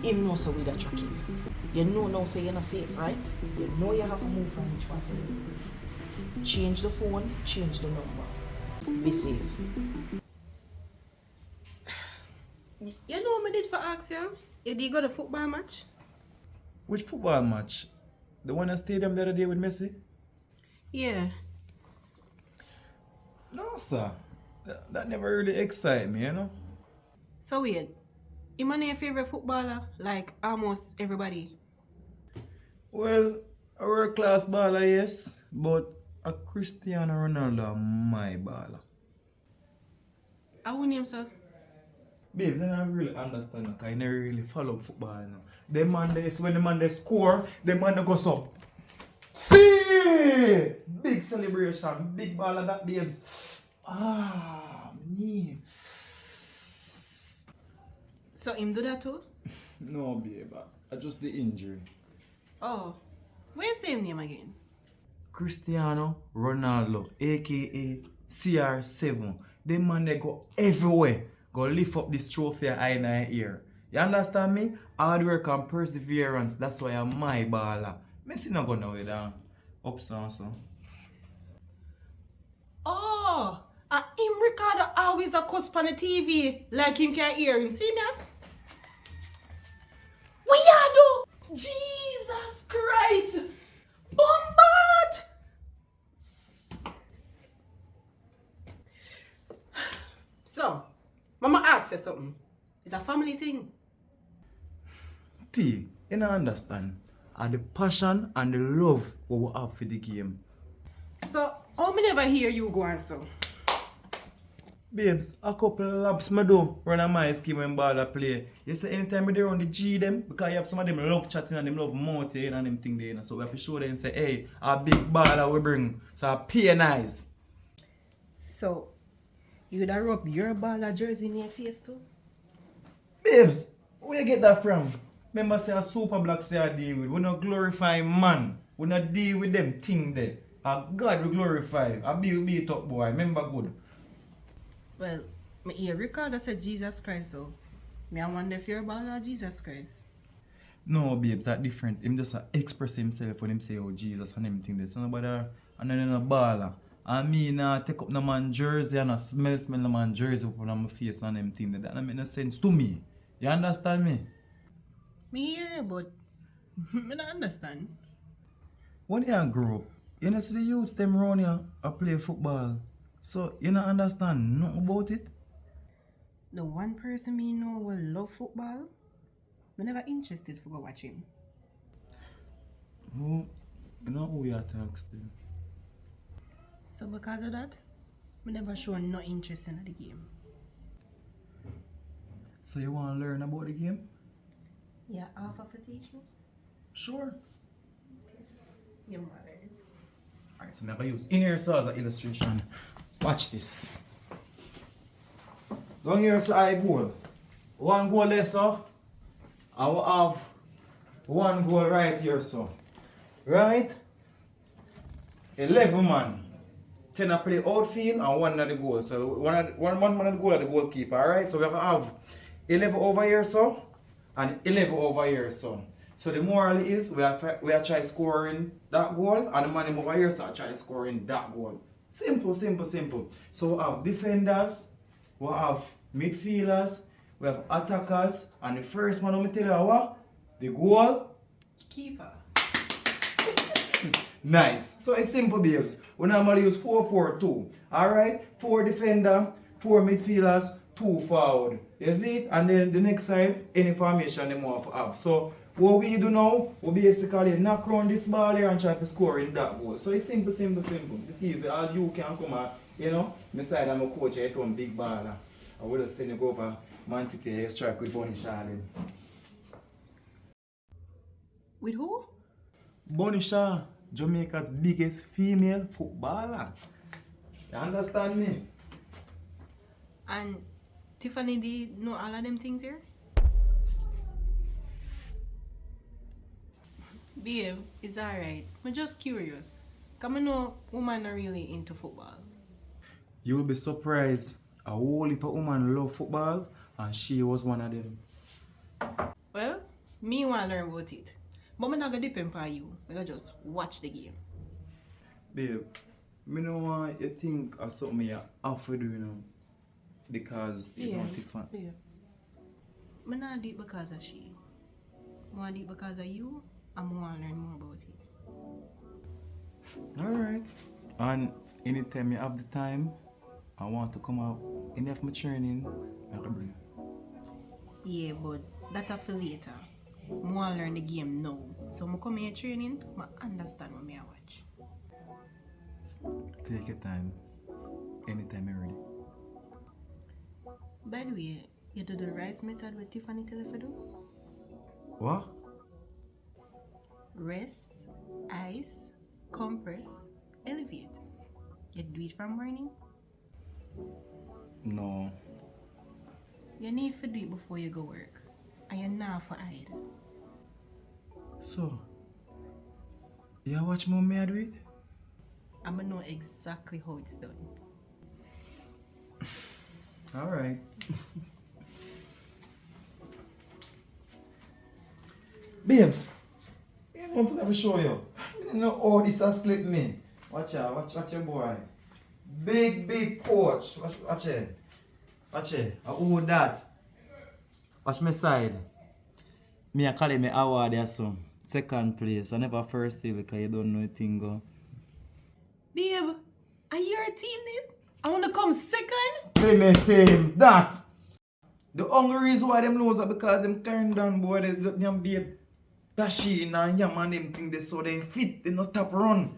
him know so we that track him. You know now say you're not safe, right? You know you have to move from which part of you. Change the phone, change the number. Be safe. You know what I did for ask you? You did go to football match? Which football match? The one at stadium the other day with Messi? Yeah. No, sir. That never really excite me, you know? So weird. You man your favorite footballer? Like almost everybody. Well, a world class baller, yes, but a Cristiano Ronaldo my baller. How would name sir? Babes, I don't really understand because I never really follow football, you know. The man when the man they score, the man they goes up. See! Big celebration, big baller that babes. Ah, me. So him do that too? No, babe, I just the injury. Oh. Where's the same name again? Cristiano Ronaldo, aka CR7. The man they go everywhere. Go lift up this trophy I in my ear. You understand me? Hard work and perseverance, that's why I'm my baller. Messi not go nowhere down. Up so. Oh! Him Ricardo always a cuss on the TV like him can't hear him. See me? What you do? Jesus Christ! Bombard! So, Mama ask you something. It's a family thing. T, you don't understand. And the passion and the love what we have for the game. So, how me never hear you go on so? Babes, a couple of laps me do run a my scheme when baller play. You say anytime they run the G them, because you have some of them love chatting and them love mouthing and them thing there. You know? So we have to show them and say, hey, a big baller we bring. So I pay nice. So, you would have rub your baller jersey in your face too? Babes, where you get that from? Remember say a super black say I deal with. We not glorify man. We not deal with them thing there. And God we glorify. I be a top boy. Remember good. Well, me hear Ricardo said Jesus Christ, so me I wonder if you're a baller or Jesus Christ. No, babes, that different. Him just express himself when him say, oh, Jesus, and everything there. So nobody, and then a baller. And me nah take up the man jersey and I smell the man jersey up on my face and everything there. That don't make no sense to me. You understand me? Me hear you, but me don't understand. When you grow up, you know see the youths them around here I play football. So you don't understand nothing about it? The one person me know will love football, me never interested for go watch him. No, you know who you are to ask them. So because of that, me never show no interest in the game. So you want to learn about the game? Yeah, offer for teach me? Sure. You want learn. Alright, so I'm going to use in-ear saw as an illustration. Watch this. Down here is I goal. One goal there, so. I will have one goal right here, so. Right? 11 man. 10 I play outfield and one at the goal. So one man at the goal at the goalkeeper, alright? So we have 11 over here, so. And 11 over here, so. So the moral is we are try scoring that goal and the man over here start try scoring that goal. Simple. So we have defenders, we have midfielders, we have attackers, and the first one I'm tell you what? The goal Keeper. nice. So it's simple, babes. We normally use 4-4-2. Alright? 4 defender, 4 midfielders, 2 forward. You see it? And then the next side, any formation they want to have. So what we do now, we basically knock around this ball here and try to score in that goal. So it's simple. It's easy. All you can come out, you know, my side I'm a coach, I told big baller. I will send you go over Man City strike with Bonnie Charlene. With who? Bonnie Shaw, Jamaica's biggest female footballer. You understand me? And Tiffany did know all of them things here? Babe, it's alright. I'm just curious. Because I know women are really into football. You will be surprised. A whole heap of women love football and she was one of them. Well, Me want to learn about it. But I'm not going to depend on you. I'm going to just watch the game. Babe, me know why you think of something you have to do, you know. Because you don't take fun. Yeah. I'm not do it because of she. I want to do it because of you. And I want to learn more about it. Alright. And anytime you have the time, I want to come out. Any of my training, I can bring you. Yeah, but that's for later. I want to learn the game now. So I come here training, I understand what I watch. Take your time. Anytime you're ready. By the way, you do the rice method with Tiffany tell you to do? What? Rest, ice, compress, elevate. You do it from morning? No. You need to do it before you go work. And you're not for hide. So, you watch mommy do it? I'm gonna know exactly how it's done. Alright. Babes, you don't forget to show you. I don't know how this has slipped me. Watch out, watch your boy. Big coach. Watch it. Watch it. Who that? Watch my side. Me, I call it my award there, so. Second place. I never first till because you don't know anything go. Babe, are you a team this? I wanna come second? Play me team. That. The only reason why them lose are because them carrying down boy, them be dashy and yam and them thing they so they fit, they not stop run.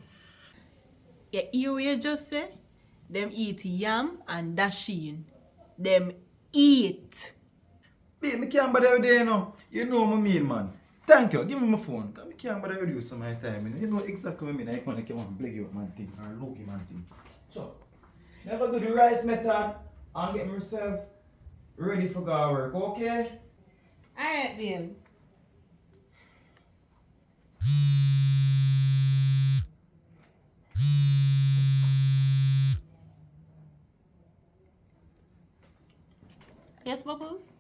You hear what you just say? Them eat yam and dasheen. Them eat. Babe, me can't bother with you, you know. You know what I mean, man. Thank you. Give me my phone. Cause me can't bother with you some of the time. You know exactly what I mean. I can't want to bleg you man thing or look you man thing. So, never do the rice method and get myself ready for go work, okay? Alright, babe. Yes, Bubbles?